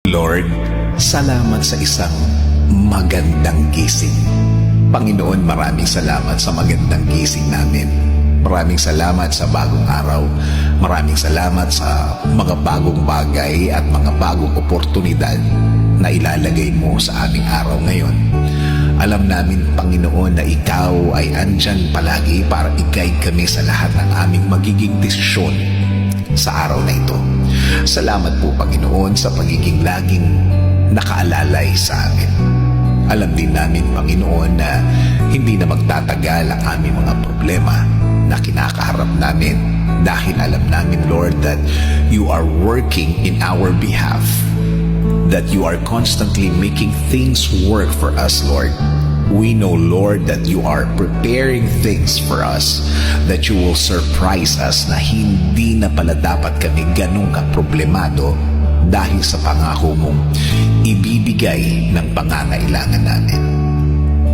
Lord, salamat sa isang magandang gising. Panginoon, maraming salamat sa magandang gising namin. Maraming salamat sa bagong araw. Maraming salamat sa mga bagong bagay at mga bagong oportunidad na ilalagay mo sa aming araw ngayon. Alam namin, Panginoon, na Ikaw ay andyan palagi para i-guide kami sa lahat ng aming magiging desisyon sa araw na ito. Salamat po, Panginoon, sa pagiging laging nakaalalay sa amin. Alam din namin, Panginoon, na hindi na magtatagal ang aming mga problema na kinakaharap namin dahil alam namin, Lord, that You are working in our behalf, that You are constantly making things work for us, Lord. We know, Lord, that You are preparing things for us, that You will surprise us na hindi na pala dapat kami ganun kaproblemado dahil sa pangako mong ibibigay ng pangangailangan namin.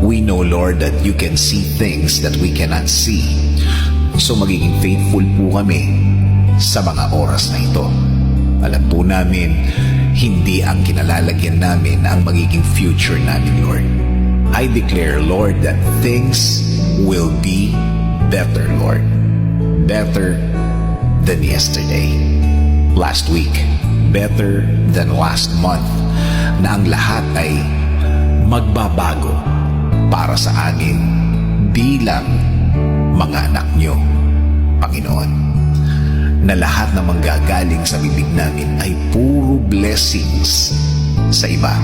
We know, Lord, that You can see things that we cannot see. So magiging faithful po kami sa mga oras na ito. Alam po namin, hindi ang kinalalagyan namin ang magiging future namin, Lord. I declare, Lord, that things will be better, Lord. Better than yesterday. Last week, better than last month. Na ang lahat ay magbabago para sa amin bilang mga anak Niyo, Panginoon. Na lahat na manggagaling sa bibig namin ay puro blessings sa iba.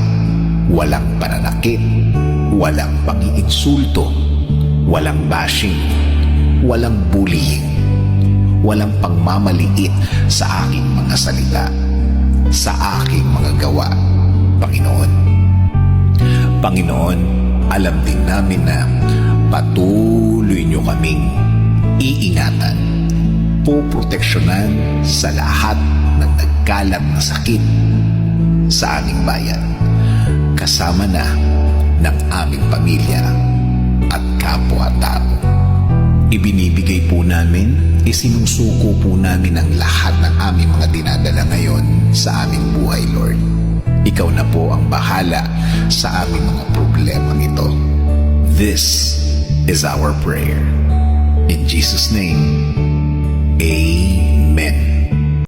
Walang pananakit, walang pang-iinsulto, walang bashing, walang bullying, walang pangmamaliit sa aking mga salita, sa aking mga gawa, Panginoon. Panginoon, alam din namin na patuloy Niyo kaming iingatan, poproteksyonan sa lahat ng nagkalat na sakit sa aming bayan, kasama na ng aming pamilya at kapwa-tao. Ibinibigay po namin, isinusuko po namin ang lahat ng aming mga dinadala ngayon sa aming buhay, Lord. Ikaw na po ang bahala sa aming mga problemang ito. This is our prayer. In Jesus' name, Amen.